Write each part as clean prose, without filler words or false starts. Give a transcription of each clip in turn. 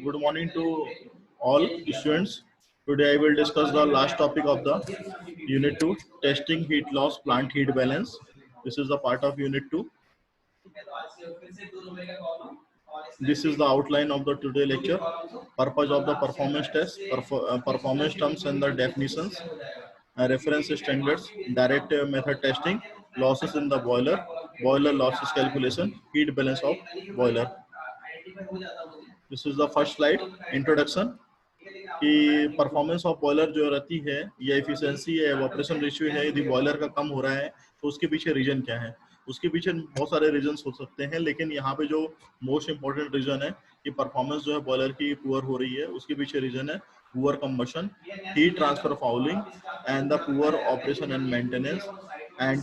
Good morning to all students. Today I will discuss the last topic of the Unit 2, Testing Heat Loss Plant Heat Balance. This is the part of Unit 2. This is the outline of the today lecture. Purpose of the performance test, performance terms and the definitions, reference standards, direct method testing, losses in the boiler, boiler losses calculation, heat balance of boiler. This is the first slide, introduction. कि performance of boiler जो रहती है या efficiency या evaporation ratio है, यदि boiler का कम हो रहा है तो उसके पीछे रीजन क्या है। उसके पीछे बहुत सारे रीजंस हो सकते हैं, लेकिन यहाँ पे जो मोस्ट इंपॉर्टेंट रीजन है कि परफॉर्मेंस जो है बॉयलर की पुअर हो रही है, उसके पीछे रीजन है poor combustion, heat transfer fouling and the poor operation and maintenance and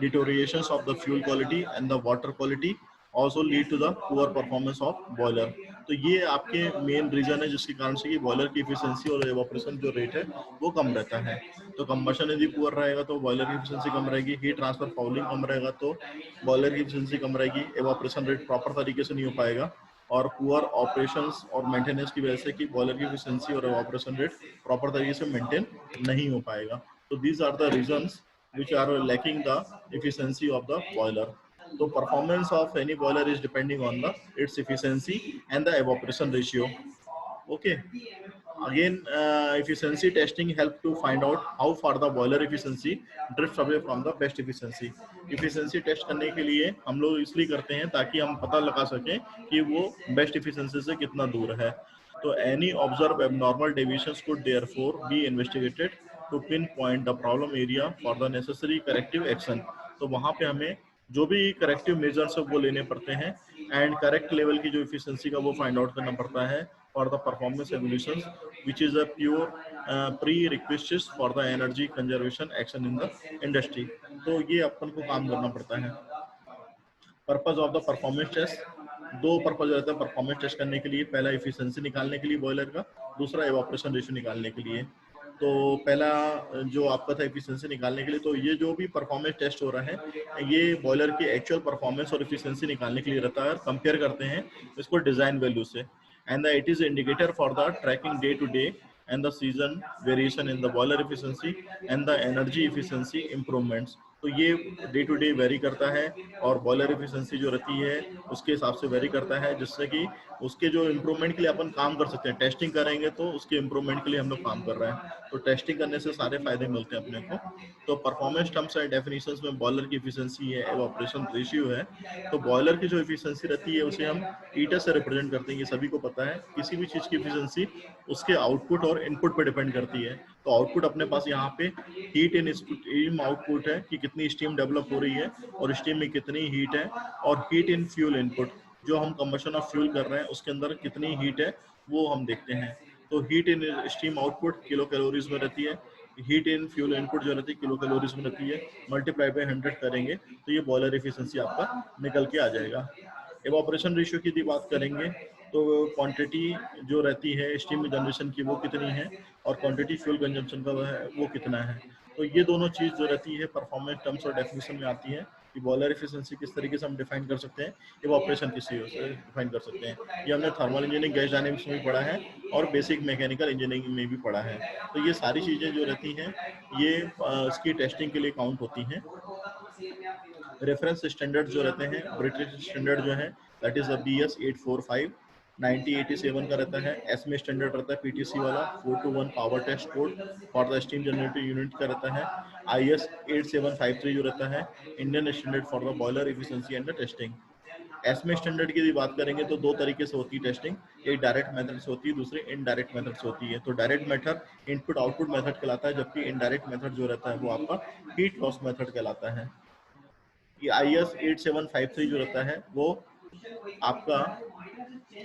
deteriorations of the fuel quality and the water quality also lead to the poor performance of boiler. तो ये आपके main reason है जिसके कारण से कि boiler की efficiency और इवैपोरेशन जो रेट है वो कम रहता है। तो कंबशन यदि पुअर रहेगा तो बॉयलर की एफिशिएंसी कम रहेगी, हीट ट्रांसफर फाउलिंग कम रहेगा तो बॉयलर की एफिशिएंसी कम रहेगी, इवैपोरेशन रेट प्रॉपर तरीके से नहीं हो पाएगा और पुअर ऑपरेशंस और मेंटेनेंस की वजह से कि बॉयलर की एफिशिएंसी और इवैपोरेशन रेट प्रॉपर तरीके से मेंटेन नहीं हो पाएगा। तो these are the reasons which are lacking the efficiency of the boiler. So performance of any boiler is depending on the its efficiency and the evaporation ratio. Okay. Again, efficiency testing help to find out how far the boiler efficiency drifts away from the best efficiency. Efficiency test करने के लिए हम लोग इसलिए करते हैं ताकि हम पता लगा सकें कि वो best efficiency से कितना दूर है। तो any observed abnormal deviations could therefore be investigated to pinpoint the problem area for the necessary corrective action. तो वहाँ पे हमें जो भी करेक्टिव मेजर्स है वो लेने पड़ते हैं एंड करेक्ट लेवल की जो इफिशिएंसी का वो फाइंड आउट करना पड़ता है for the performance evolutions which is a pure prerequisites for the energy conservation action in the industry. तो ये अपन को काम करना पड़ता है। Purpose of the performance test, दो पर्पज रहता है परफॉर्मेंस टेस्ट करने के लिए। पहला एफिशिएंसी निकालने के लिए बॉयलर का, दूसरा इवैपोरेशन रेशियो निकालने के लिए। तो पहला जो आपका था एफिशिएंसी निकालने के लिए, तो ये जो भी परफॉर्मेंस टेस्ट हो रहा है ये बॉयलर की एक्चुअल परफॉर्मेंस और एफिशिएंसी निकालने के लिए रहता है। कंपेयर करते हैं इसको डिजाइन वैल्यू से and it is indicator for the tracking day to day and the season variation in the boiler efficiency and the energy efficiency improvements. तो ये डे टू डे वेरी करता है और बॉयलर एफिशिएंसी जो रहती है उसके हिसाब से वेरी करता है, जिससे कि उसके जो इम्प्रूवमेंट के लिए अपन काम कर सकते हैं। टेस्टिंग करेंगे तो उसके इम्प्रूवमेंट के लिए हम लोग काम कर रहे हैं, तो टेस्टिंग करने से सारे फायदे मिलते हैं अपने को। तो परफॉर्मेंस टर्म्स एंड डेफिनेशंस में बॉयलर की एफिशिएंसी है, इवैपोरेशन रेशियो है। तो बॉयलर की जो एफिशिएंसी रहती है उसे हम ईटा से रिप्रेजेंट करते हैं, ये सभी को पता है। किसी भी चीज की एफिशिएंसी उसके आउटपुट और इनपुट पे डिपेंड करती है। तो आउटपुट अपने पास यहाँ पे हीट इन स्टीम आउटपुट है कि कितनी स्टीम डेवलप हो रही है और स्टीम में कितनी हीट है, और हीट इन फ्यूल इनपुट जो हम कंबशन ऑफ फ्यूल कर रहे हैं उसके अंदर कितनी हीट है वो हम देखते हैं। तो heat in steam output kilo calories में रहती है, हीट इन फ्यूल इनपुट जो रहती है किलो कैलोरीज में रहती है, मल्टीप्लाई बाय 100 करेंगे तो ये बॉयलर एफिशिएंसी आपका निकल के आ जाएगा। इवैपोरेशन रेशियो की यदि बात करेंगे तो क्वांटिटी जो रहती है स्टीम जनरेशन की वो कितनी है और क्वांटिटी फ्यूल कंजम्पशन का वो कितना है। तो ये दोनों चीज जो रहती है परफॉर्मेंस टर्म्स और डेफिनेशन में आती है कि बॉयलर एफिशिएंसी किस तरीके से हम डिफाइन कर सकते हैं, इवैपोरेशन किस तरीके से डिफाइन कर सकते हैं। ये हमने थर्मल इंजीनियरिंग, गैस डायनेमिक्स में भी पढ़ा है और बेसिक मैकेनिकल इंजीनियरिंग में भी पढ़ा है। तो ये सारी चीजें जो रहती हैं ये इसकी टेस्टिंग के लिए काउंट होती हैं। रेफरेंस स्टैंडर्ड जो रहते हैं, ब्रिटिश स्टैंडर्ड जो है दैट इज BS 845 1987 का रहता है। एसमे स्टैंडर्ड रहता है पीटीसी वाला 421 power test code for the steam generator unit का रहता है। IS 8753 जो रहता है Indian standard for the boiler efficiency and the testing. ASME standard की बात करेंगे तो दो तरीके से होती है टेस्टिंग, एक डायरेक्ट मेथड से होती है, दूसरी इनडायरेक्ट मेथड से होती है। तो direct method input output method कहलाता है, जबकि इनडायरेक्ट मेथड जो रहता है वो आपका हीट लॉस मेथड कहलाता है। ये IS 8753 जो रहता है वो आपका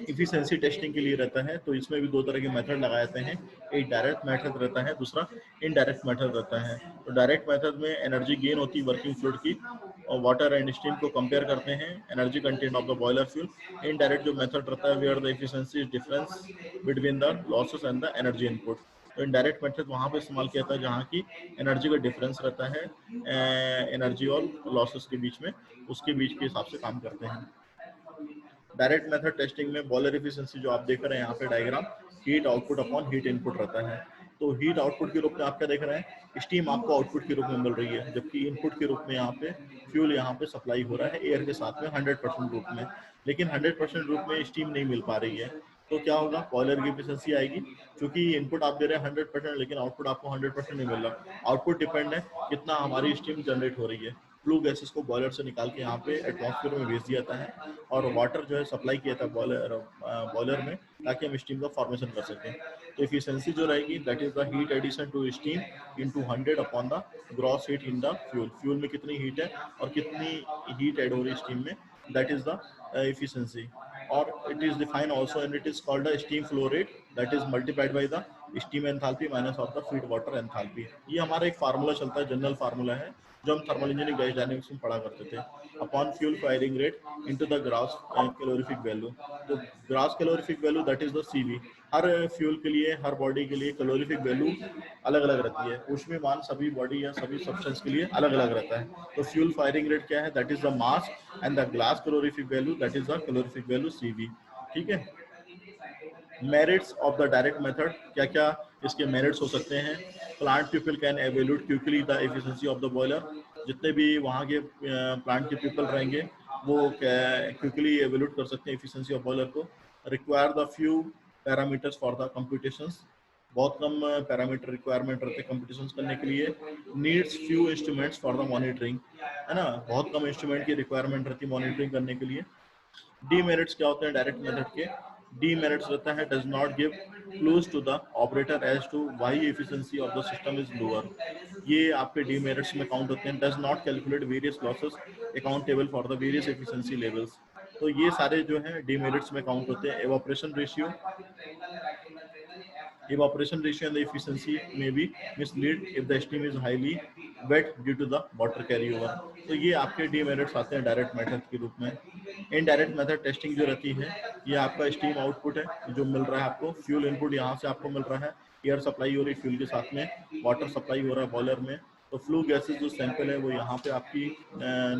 इफिशिएंसी टेस्टिंग के लिए रहता है। तो इसमें भी दो तरह के मेथड लगाए जाते हैं, एक डायरेक्ट मेथड रहता है, दूसरा इनडायरेक्ट मेथड रहता है। तो डायरेक्ट मेथड में एनर्जी गेन होती है वर्किंग फ्लूइड की और वाटर एंड स्टीम को कंपेयर करते हैं energy content of the boiler fuel. Indirect जो मेथड रहता है where the efficiency is difference between the losses and the energy input. तो इनडायरेक्ट मेथड वहाँ पे इस्तेमाल किया जाता है जहाँ की एनर्जी का डिफरेंस रहता है एनर्जी और लॉसेस के बीच में, उसके बीच के हिसाब से काम करते हैं। डायरेक्ट मेथड टेस्टिंग में बॉयलर एफिशिएंसी जो आप देख रहे हैं यहाँ पे diagram, heat output upon heat input रहता है। तो हीट आउटपुट के रूप में आप क्या देख रहे हैं, स्टीम आपको आउटपुट के रूप में मिल रही है, जबकि इनपुट के रूप में यहाँ पे फ्यूल यहाँ पे सप्लाई हो रहा है एयर के साथ में 100% रूप में। लेकिन 100% रूप में स्टीम नहीं मिल पा रही है, तो क्या होगा, बॉयलर की एफिशिएंसी आएगी। क्योंकि इनपुट आप दे रहे हैं 100%, लेकिन आउटपुट आपको 100% नहीं मिल रहा। आउटपुट डिपेंड है कितना हमारी स्टीम जनरेट हो रही है। फ्लू गैसेस को बॉयलर से निकाल के यहाँ पे एटमॉस्फेयर में भेज दिया जाता है, और वाटर जो है सप्लाई किया था बॉयलर में, ताकि हम स्टीम का फॉर्मेशन कर सकें। तो एफिशिएंसी जो रहेगी, that is the heat addition to steam into 100 upon the gross heat in the fuel. Fuel में कितनी हीट है और कितनी हीट ऐड हो रही है स्टीम में, that is the efficiency. Or it is defined also, and it is called a steam flow rate, that is multiplied by the steam enthalpy minus of the feed water enthalpy. ये हमारा एक formula चलता है, general formula है, जो हम thermal engineering gas dynamics में पढ़ा करते थे। Upon fuel firing rate into the gross calorific value. तो gross calorific value that is the CV. हर फ्यूल के लिए, हर बॉडी के लिए कैलोरीफिक वैल्यू अलग अलग रहती है। ऊष्मीय मान सभी बॉडी या सभी सब्सटेंस के लिए अलग अलग रहता है। तो फ्यूल फायरिंग रेट क्या है, that is the mass, and the glass calorific value that is the calorific value CV. ठीक है। Merits of the direct method, क्या क्या इसके मेरिट्स हो सकते हैं। Plant people can evaluate quickly the efficiency of the boiler. जितने भी वहाँ के प्लांट के पीपल रहेंगे, वो क्विकली एवेल्यूट कर सकते हैं एफिशिएंसी ऑफ बॉयलर को। Require the few parameters for the computations. बहुत कम पैरामीटर रिक्वायरमेंट रहते हैं कंप्यूटेशंस करने के लिए। Needs few instruments for the monitoring, है ना, बहुत कम इंस्ट्रूमेंट की रिक्वायरमेंट रहती है मॉनिटरिंग करने के लिए। डीमेरिट्स क्या होते हैं डायरेक्ट मेथड के, डीमेरिट्स रहता है does not give clues to the operator as to why efficiency of the system is lower. ये आपके डीमेरिट्स में काउंट होते हैं। Does not calculate various losses accountable for the various efficiency levels. तो ये सारे जो हैं डीमेरिट्स में काउंट होते हैं। Evaporation ratio, evaporation ratio and the efficiency may be mislead if the steam is highly wet due to the water carryover. तो ये आपके डीमेरिट्स आते हैं डायरेक्ट मेथड के रूप में। इनडायरेक्ट मेथड टेस्टिंग जो रहती है, ये आपका स्टीम आउटपुट है जो मिल रहा है आपको। फ्यूल इनपुट यहाँ से आपको मिल रहा है, एयर सप्लाई हो रही है फ्यूल के साथ में, वाटर सप्लाई हो रहा है बॉयलर में। तो फ्लू गैसेस जो सैंपल है वो यहाँ पे आपकी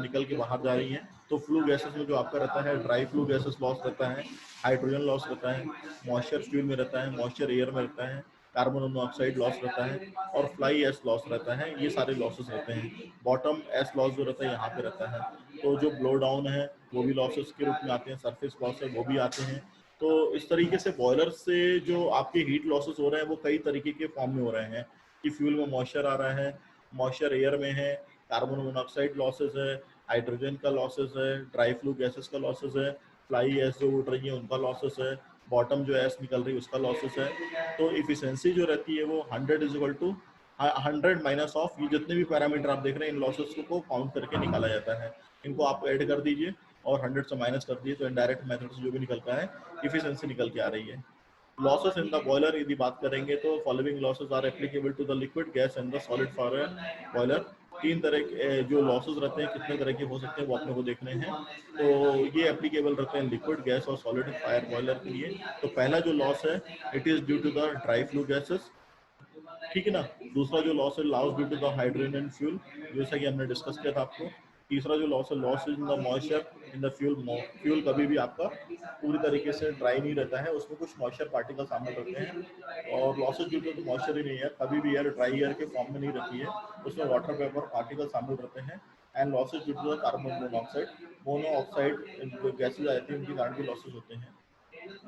निकल के बाहर जा रही हैं। तो फ्लू गैसेस में जो आपका रहता है, ड्राई फ्लू गैसेस लॉस रहता है, हाइड्रोजन लॉस रहता है, मॉइस्चर फ्यूल में रहता है, मॉइस्चर एयर में रहता है, कार्बन मोनोऑक्साइड लॉस रहता है, और फ्लाई एस लॉस रहता है। ये सारे लॉसेस रहते हैं। बॉटम एस लॉस जो रहता है यहाँ पे रहता है। तो जो ब्लो डाउन है वो भी लॉसेस के रूप में आते हैं, सरफेस लॉस है वो भी आते हैं। तो इस तरीके से बॉयलर से जो आपके हीट लॉसेस हो रहे हैं वो कई तरीके के फॉर्म में हो रहे हैं, कि फ्यूल में मॉइस्चर आ रहा है, मॉइस्चर एयर में है, कार्बन मोनोऑक्साइड लॉसेस है, हाइड्रोजन का लॉसेस है, ड्राई फ्लू गैसेस का लॉसेस है, फ्लाई एस जो उड़ रही है उनका लॉसेस है, बॉटम जो एस निकल रही है उसका लॉसेस है। तो इफिशिएंसी जो रहती है वो 100 is equal to 100 minus of ये जितने भी पैरामीटर आप देख रहे हैं, इन लॉसेस को काउंट करके निकाला जाता है। इनको आप ऐड कर दीजिए और 100 से माइनस कर दीजिए, तो इनडायरेक्ट मेथड से जो भी निकलता है इफिशिएंसी निकल के आ रही है। लॉसेस इन द बॉयलर यदि बात करेंगे, तो following losses are applicable to the liquid gas and the solid for boiler. तीन तरह के जो लॉसेस रहते हैं, कितने तरह के हो सकते हैं वो अपने को देखने हैं। तो ये एप्लीकेबल रहते हैं लिक्विड गैस और सॉलिड फायर बॉयलर के लिए। तो पहला जो लॉस है, it is due to the dry flue gases, ठीक है ना। दूसरा जो लॉस है, loss due to the hydrogen fuel, जैसा कि हमने डिस्कस किया था आपको। तीसरा जो लॉस है, loss in the moisture in the fuel. Fuel कभी भी आपका पूरी तरीके से ड्राई नहीं रहता है, उसमें कुछ मॉइस्चर पार्टिकल शामिल रहते हैं। और लॉसेज ड्यू टू मॉइस्चर ही नहीं है, कभी भी एयर ड्राई एयर के फॉर्म में नहीं रहती है, उसमें वाटर वेपर पार्टिकल शामिल रहते हैं। And losses due to the carbon monoxide जो गैसेज आती है उनके कारण भी लॉसेज होते हैं।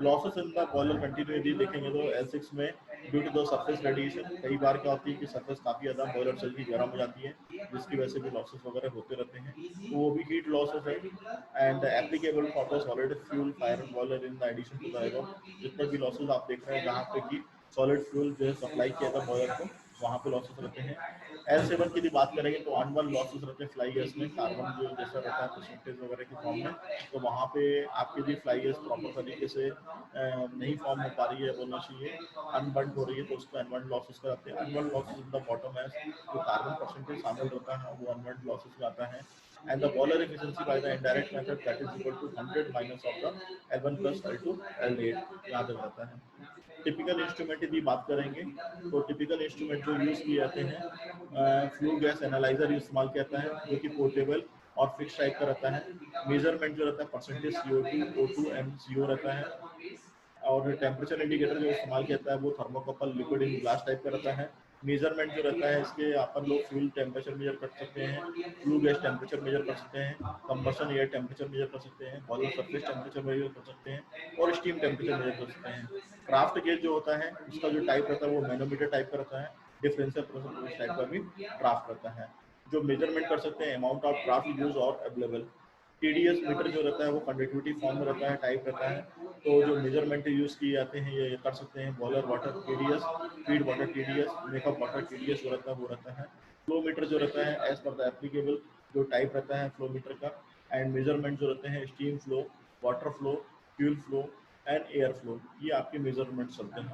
Losses in the boiler continue यदि देखेंगे तो L6 में due to the surface radiation, कई बार क्या होती है कि सरफेस काफी ज्यादा बॉयलर जल्दी गर्म हो जाती है, जिसकी वजह से भी लॉसेस वगैरह होते रहते हैं, तो वो भी हीट लॉसेस है। And applicable for the solid fuel fire boiler in the addition to the above. जितने भी लॉसेस आप देख रहे हैं जहाँ पे कि सॉलिड फ्यूल जो है सप्लाई किया था बॉयलर को, वहाँ पे लॉसेस रहते हैं। L7 की यदि बात करेंगे तो अनवन लॉसेस रहते हैं फ्लाई गैस में, कार्बन जो जैसा रहता है परसेंटेज वगैरह के फॉर्म में। तो वहाँ पे आपकी यदि फ्लाई गैस प्रॉपर तरीके से नहीं फॉर्म हो पा रही है, बोलना चाहिए अनबर्न हो रही है, तो उसको अनबर्न लॉसेस कराते हैं। Unburn losses in the bottom है, जो कार्बन परसेंटेज शामिल रहता है वो अनबर्न लॉसेस में आता है। And the boiler efficiency by the indirect method that is equal to 100 minus of the L1 plus L2 L8 याद रहता है। टिपिकल इंस्ट्रूमेंट यदि बात करेंगे तो टिपिकल इंस्ट्रूमेंट जो यूज किए जाते हैं, फ्लू गैस एनालाइजर इस्तेमाल किया जाता है, जो कि पोर्टेबल और फिक्स टाइप का रहता है। मेजरमेंट जो रहता है परसेंटेज CO2 O2 MCO रहता है। और टेम्परेचर इंडिकेटर जो इस्तेमाल किया जाता है वो thermocouple liquid in glass type का रहता है। मेजरमेंट जो रहता है इसके अपन लोग फ्यूल टेम्परेचर मेजर कर सकते हैं, फ्लू गैस टेम्परेचर मेजर कर सकते हैं, कंबशन एयर टेम्परेचर मेजर कर सकते हैं, बॉयलर सरफेस टेम्परेचर मेजर कर सकते हैं और स्टीम टेम्परेचर मेजर कर सकते हैं। क्राफ्ट गेज जो होता है उसका जो टाइप रहता है वो मैनोमीटर टाइप का रहता है। डिफरेंशियल प्रेशर टाइप का भी ड्राफ्ट रहता है। जो मेजरमेंट कर सकते हैं अमाउंट ऑफ ड्राफ्ट यूज और अवेलेबल। TDS मीटर जो रहता है वो कंडक्टिविटी फॉर्म में रहता है, टाइप रहता है। तो जो मेजरमेंट यूज किए जाते हैं ये कर सकते हैं। Boiler water TDS, feed water TDS, makeup water TDS जो रहता है वो रहता है। फ्लो मीटर जो रहता है एज पर द एप्लीकेबल जो टाइप रहता है फ्लो मीटर का। एंड मेजरमेंट जो रहते हैं steam flow, water flow, fuel flow and air flow, ये आपके मेजरमेंट चलते हैं।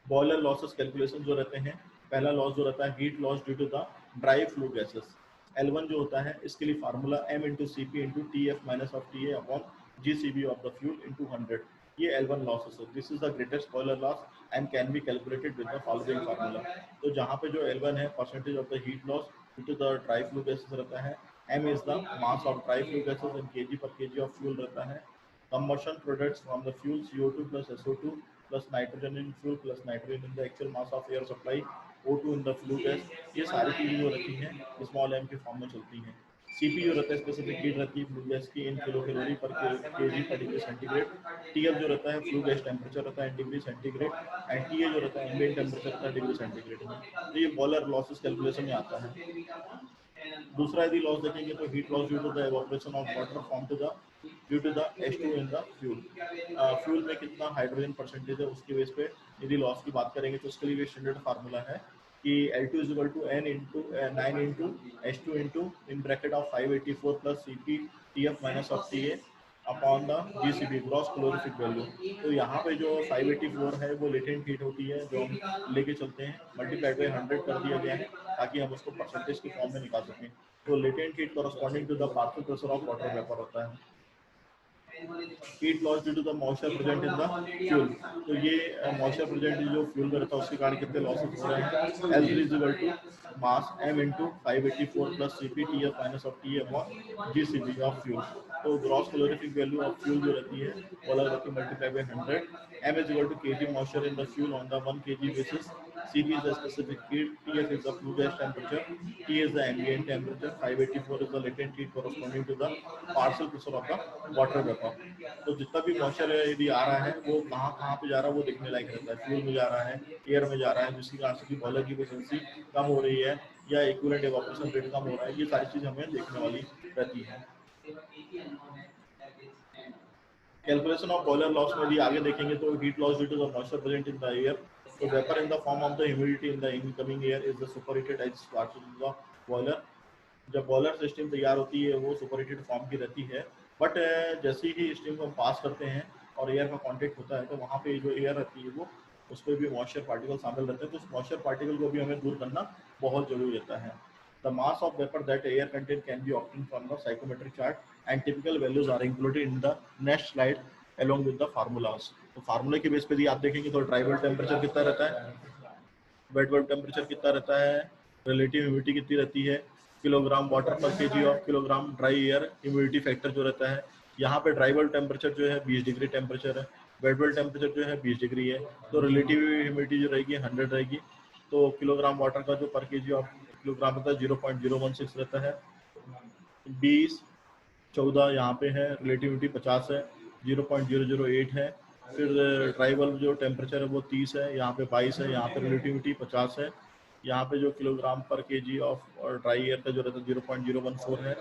बॉयलर लॉसेस कैलकुलेशन जो रहते हैं, पहला लॉस जो रहता है heat loss due to the dry flue gases. L1 जो होता है इसके लिए formula M into CP into TF minus of TA upon GCB of the fuel into 100। ये L1 लॉसेस है। This is the greatest boiler loss and can be calculated with the following formula. तो जहाँ पे जो L1 है percentage of the heat loss due to the dry flue gases रहता है। M is the mass of dry flue gases in kg पर kg of fuel रहता है। Combustion products from the fuel CO2 plus SO2 plus nitrogen in fuel plus nitrogen in the actual mass of air supply O2 in the flue gas। ये सारी चीजें जो रहती हैं small m के form में चलती हैं। CP जो रहता है स्पेसिफिक हीट रहती है फ्लू गैस की इन किलो कैलोरी पर kg पर डिग्री सेंटीग्रेड। TF जो रहता है फ्लू गैस टेम्परेचर रहता है डिग्री सेंटीग्रेड। एंड TA जो रहता है एम्बिएंट टेम्परेचर रहता है डिग्री सेंटीग्रेड में। तो ये बॉयलर लॉसेस कैलकुलेशन में आता है। दूसरा यदि लॉस देखेंगे तो heat loss due to the evaporation of water form to the due to the H2 in the fuel. Fuel में कितना हाइड्रोजन परसेंटेज है उसके बेस पे यदि लॉस की बात करेंगे तो उसके लिए भी स्टैंडर्ड फार्मूला है कि L2 is equal to N into 9 into H2 into in bracket of 584 plus CP TF minus of TA upon the GCB gross calorific value. तो यहाँ पे जो 584 है वो लेटेंट हीट होती है जो हम लेके चलते हैं, मल्टीप्लाइड बाई 100 कर दिया गया है ताकि हम उसको परसेंटेज की फॉर्म में निकाल सकें। तो latent heat corresponding to the partial pressure of water vapour होता है। Heat loss due to the moisture present in the fuel. तो ये मॉइस्चर प्रेजेंट जो फ्यूल में रहता है उसके कारण कितने लॉसेस हो रहे हैं। L3 is equal to mass M into 584 plus CP TF minus of TA upon GCB of fuel. तो gross calorific value of fuel जो रहती है वो अलग रहती है multiply by 100। M is equal to kg moisture in the fuel on the 1 kg basis। CP is the specific heat, TF is the flue gas temperature, T is the ambient temperature, 584 is the latent heat corresponding to the partial pressure of the water vapor। तो जितना भी moisture यदि आ रहा है वो कहाँ कहाँ पे जा रहा है वो देखने लायक रहता है। फ्यूल में जा रहा है, एयर में जा रहा है, जिसकी कारण से बॉयलर की एफिशिएंसी कम हो रही है या इक्विवेलेंट इवेपोरेशन रेट कम हो रहा है, ये सारी चीजें हमें देखने वाली रहती है। कैलकुलेशन ऑफ बॉयलर लॉस में भी आगे देखेंगे तो heat loss due to the moisture present in the air. तो vapour in the form of the humidity in the incoming air is the superheated as start in the boiler. जब boiler से steam तैयार होती है वो superheated form की रहती है। बट जैसे ही स्टीम को हम पास करते हैं और एयर का कांटेक्ट होता है तो वहाँ पे जो एयर रहती है वो उस पर भी मॉइस्चर पार्टिकल शामिल रहते हैं। तो उस मॉइस्चर पार्टिकल को भी हमें दूर करना बहुत जरूरी रहता है। The mass of vapor that air contain can be obtained from the psychometric chart and typical values are included in the next slide along with the formulas। तो फार्मूले के बेस पे भी आप देखेंगे तो ड्राई बल्ब टेम्परेचर कितना रहता है, वेट बल्ब टेम्परेचर कितना रहता है, रिलेटिव ह्यूमिडिटी कितनी रहती है, किलोग्राम वाटर पर KG of kilogram dry air humidity factor जो रहता है। यहाँ पे ड्राई बल्ब टेम्परेचर जो है 20 डिग्री टेम्परेचर है, वेट बल्ब टेम्परेचर जो है 20 डिग्री है। तो रिलेटिव ह्यूमिडिटी जो रहेगी 100 रहेगी। तो किलोग्राम वाटर का जो पर केजी ऑफ किलोग्राम रहता है 0.016 रहता है। 20 14 यहाँ पे है, रिलेटिविटी 50 है, 0.008 है। फिर ड्राई बल्ब जो टेम्परेचर है वो 30 है, यहाँ पे 22 है, यहाँ पे रिलेटिविटी 50 है। यहाँ पे जो किलोग्राम पर केजी ऑफ और ड्राई एयर का जो रहता है 0.014 है।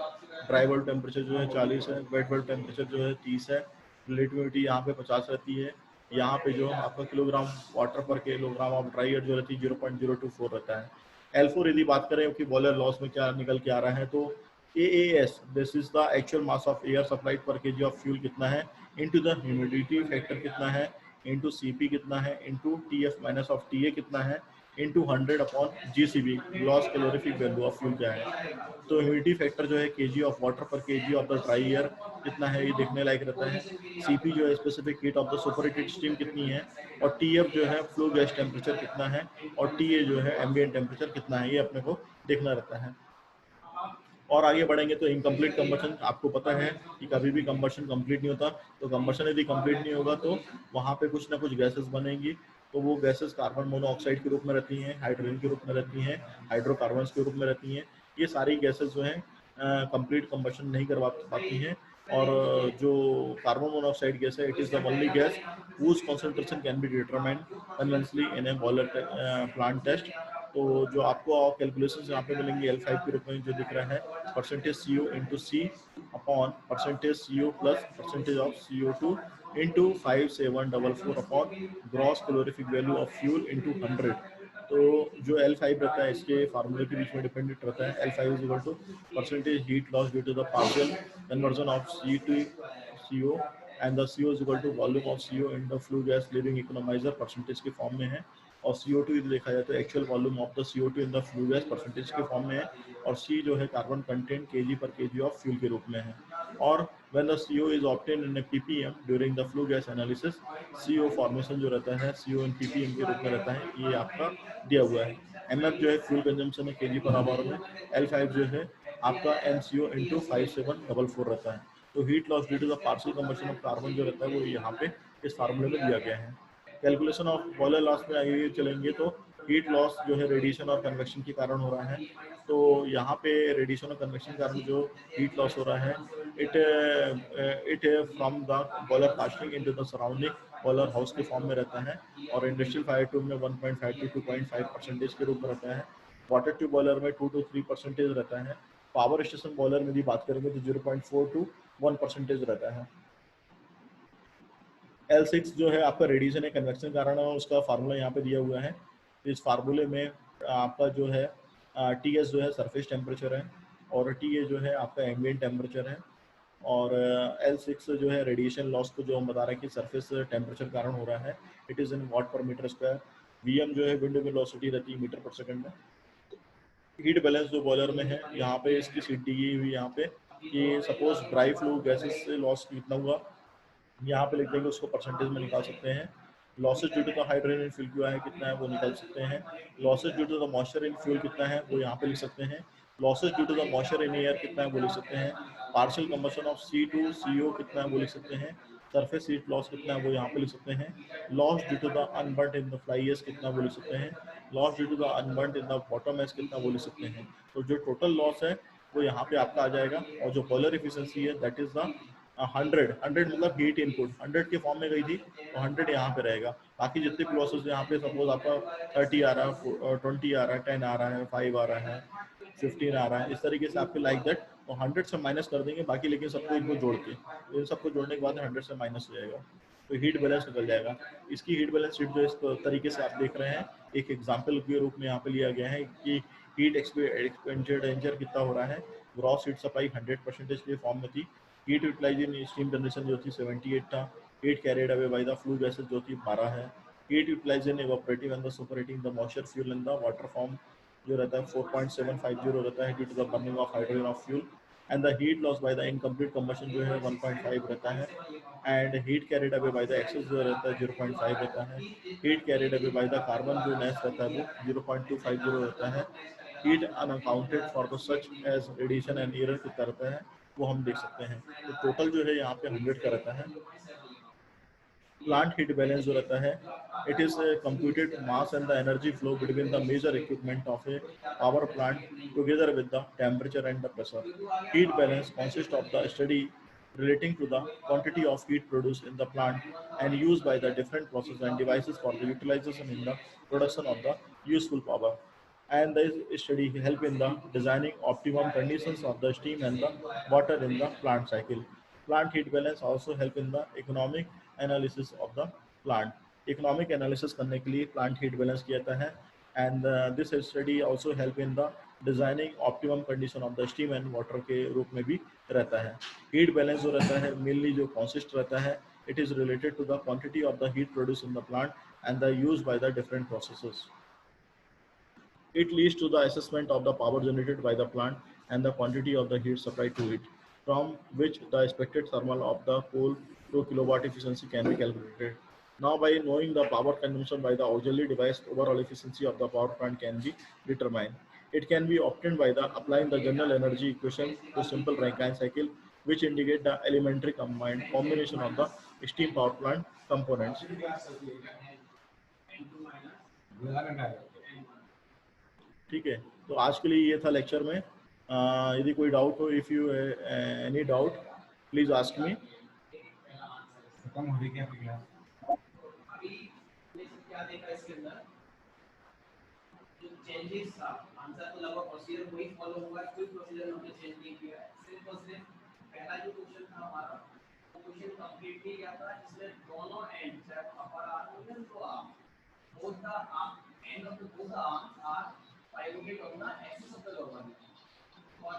ड्राई बल्ब टेम्परेचर जो है 40 है, वेट बल्ब टेम्परेचर जो है 30 है, रिलेटिविटी यहाँ पे 50 रहती है। यहाँ पे जो आपका किलोग्राम वाटर पर किलोग्राम ऑफ ड्राई एयर जो रहती है 0.024 रहता है। L4 यदि बात करें कि बॉयलर लॉस में क्या निकल के आ रहा है तो AAS, this is the actual mass of air supplied पर केजी ऑफ फ्यूल कितना है इनटू द ह्यूमिडिटी फैक्टर कितना है इनटू CP कितना है into TF minus of TA कितना है into 100 upon GCB gross calorific value of fuel क्या है। तो ह्यूमिडिटी फैक्टर जो है केजी ऑफ वाटर पर KG of the dry air कितना है ये देखने लायक रहता है। CP जो है specific heat of the superheated steam कितनी है और TF जो है फ्लो गैस टेम्परेचर कितना है और TA जो है एम्बिएंट टेम्परेचर कितना है ये अपने को देखना रहता है। और आगे बढ़ेंगे तो इनकम्प्लीट कंबशन, आपको पता है कि कभी भी कंबशन कंप्लीट नहीं होता, तो कंबशन यदि कंप्लीट नहीं होगा तो वहाँ पे कुछ ना कुछ गैसेस बनेंगी, तो वो गैसेस कार्बन मोनोऑक्साइड के रूप में रहती हैं, हाइड्रोजन के रूप में रहती हैं, हाइड्रोकार्बन्स के रूप में रहती हैं। ये सारी गैसेस जो हैं कंप्लीट कंबशन नहीं करवा पाती हैं। और जो कार्बन मोनोऑक्साइड गैस है, it is the only gas whose concentration can be determined conventionally in a boiler plant test। तो जो आपको कैलकुलेशन यहाँ पे मिलेंगे L5 के रूप में जो दिख रहा है, percentage CO into C upon percentage CO plus percentage of CO2 into 5744 upon gross calorific value of fuel into 100। तो जो L5 रहता है इसके फार्मूले के बीच में डिपेंडेंट रहता है। L5 is equal to percentage heat loss due to the partial conversion of C to CO, and the CO is equal to volume of CO in the flue gas living economiser, percentage के form में है। और CO2 यदि देखा जाए तो actual volume of the CO2 in the flue gas percentage के form में है। और C जो है कार्बन कंटेंट kg पर kg ऑफ फ्यूल के रूप में है। और when the CO is obtained in a ppm during the flue gas analysis, CO formation जो रहता है CO इन ppm के रूप में रहता है, ये आपका दिया हुआ है। mf जो है फ्यूल कंजम्पशन है kg पर आवर में, L5 जो है आपका MCO इंटू 5744 रहता है। तो heat loss due to the partial combustion of carbon जो रहता है वो यहाँ पे इस फार्मूले में दिया गया है। कैलकुलेशन ऑफ बॉयलर लॉस में आगे चलेंगे तो हीट लॉस जो है रेडिएशन और कन्वेक्शन के कारण हो रहा है। तो यहाँ पे रेडिएशन और कन्वेक्शन के कारण जो हीट लॉस हो रहा है, it from the boiler casting into the surrounding boiler house के फॉर्म में रहता है। और इंडस्ट्रियल फायर ट्यूब में 1.5 to 2.5% के रूप में रहता है। वाटर ट्यूब बॉयलर में 2 to 3% रहता है। पावर स्टेशन बॉयलर में भी बात करेंगे तो 0.4 to 1% रहता है। L6 जो है आपका रेडिएशन है कन्वेक्शन कारण है, उसका फार्मूला यहाँ पे दिया हुआ है। इस फार्मूले में आपका जो है TS जो है सरफेस टेम्परेचर है, और TA जो है आपका एम्बिएंट टेम्परेचर है। और L6 जो है रेडिएशन लॉस को जो हम बता रहे हैं कि सरफेस टेम्परेचर कारण हो रहा है, इट इज़ इन वाट पर मीटर स्क्वायर। VM जो है विंड वेलोसिटी रहती है मीटर पर सेकंड में। हीट बैलेंस जो बॉयलर में है यहाँ पे इसकी सीट दी हुई यहाँ पे कि सपोज ड्राई फ्लू गैसेस से लॉस कितना हुआ, यहाँ पे लिख देंगे, उसको परसेंटेज में निकाल सकते हैं। Losses due to the hydrogen in fuel क्या है, कितना है वो निकाल सकते हैं। Losses due to the moisture in fuel कितना है वो यहाँ पे लिख सकते हैं। Losses due to the moisture in air कितना है वो लिख सकते हैं। पार्शियल कंबशन ऑफ C2CO कितना है वो लिख सकते हैं। सरफेस हीट लॉस कितना है वो यहाँ पे लिख सकते हैं। Loss due to the unburn in the fly ash कितना वो लिख सकते हैं। Loss due to the unburn in the bottom ash कितना वो लिख सकते हैं। तो जो टोटल लॉस है वो यहाँ पे आपका आ जाएगा। और जो बॉयलर एफिशिएंसी है दैट इज द 100 मतलब हीट इनपुट 100 के फॉर्म में गई थी, तो 100 यहाँ पे रहेगा। बाकी जितने भी लॉसेस यहाँ पे सपोज आपका 30 आ रहा है, 20 आ रहा है, 10 आ रहा है, 5 आ रहा है, 15 आ रहा है, इस तरीके से आपके लाइक दैट, तो 100 से माइनस कर देंगे बाकी, लेकिन सबको इनको जोड़ के, तो इन सबको जोड़ने के बाद 100 से माइनस हो जाएगा, तो हीट बैलेंस निकल जाएगा। इसकी हीट बैलेंस शीट जो इस तरीके से आप देख रहे हैं, एक एग्जाम्पल के रूप में यहाँ पे लिया गया है कि हीट एक्सपेंडिचर कितना हो रहा है। ग्रॉस हीट सप्लाई 100% के फॉर्म में थी। Heat utilise in steam generation जो थी 78 था। Heat carried away by the flue gases जो थी 12 है। Heat utilise in evaporative and the superheating the moisture fuel in the water form जो रहता है 4.750 रहता है due to the burning of hydrogen of fuel. And the heat loss by the incomplete combustion जो है 1.5 रहता है। And heat carried away by the excess जो रहता है 0.5 रहता है। Heat carried away by the carbon जो नेस रहता है वो 0.250 रहता है। Heat unaccounted for the such as radiation and error कितना रहता है वो हम देख सकते हैं। तो टोटल जो है यहाँ पे 100 का रहता है। प्लांट हीट बैलेंस जो रहता है, it is computed mass and the energy flow between the major equipment of a power plant together with the temperature and the pressure. Heat balance consist of the study relating to the quantity of heat produced in the plant and used by the different processes and devices for the utilization in the production of the useful power. And the study help in the designing optimum conditions of the steam and the water in the plant cycle. Plant heat balance also help in the economic analysis of the plant. Economic analysis करने के लिए plant heat balance किया जाता है। And this study also help in the designing optimum condition of the steam and water के रूप में भी रहता है। हीट बैलेंस जो रहता है मेनली जो कॉन्सिस्ट रहता है, it is related to the quantity of the heat produce in the plant and the use by the different processes. It leads to the assessment of the power generated by the plant and the quantity of the heat supplied to it, from which the expected thermal of the coal to kilowatt efficiency can be calculated. Now, by knowing the power consumption by the auxiliary device, overall efficiency of the power plant can be determined. It can be obtained by the applying the general energy equation to simple Rankine cycle, which indicate the elementary combination of the steam power plant components. ठीक है, तो आज के लिए ये था lecture में. यदि कोई डाउट हो, if you any doubt please ask me. खत्म हो रही क्या क्लास? अभी क्या देखा इसके अंदर जो चेंजेस था, आंसर तो लगभग प्रोसीजर वही फॉलो हुआ है, कोई प्रोसीजर हमने चेंज नहीं किया है. सिर्फ और सिर्फ पहला जो क्वेश्चन था हमारा, वो क्वेश्चन कंप्लीट नहीं किया था, जिसमें दोनों एंड चाहे अपर आर्म या lower arm, both the end of the both the arms are pivoted on the axis of the locomotive. और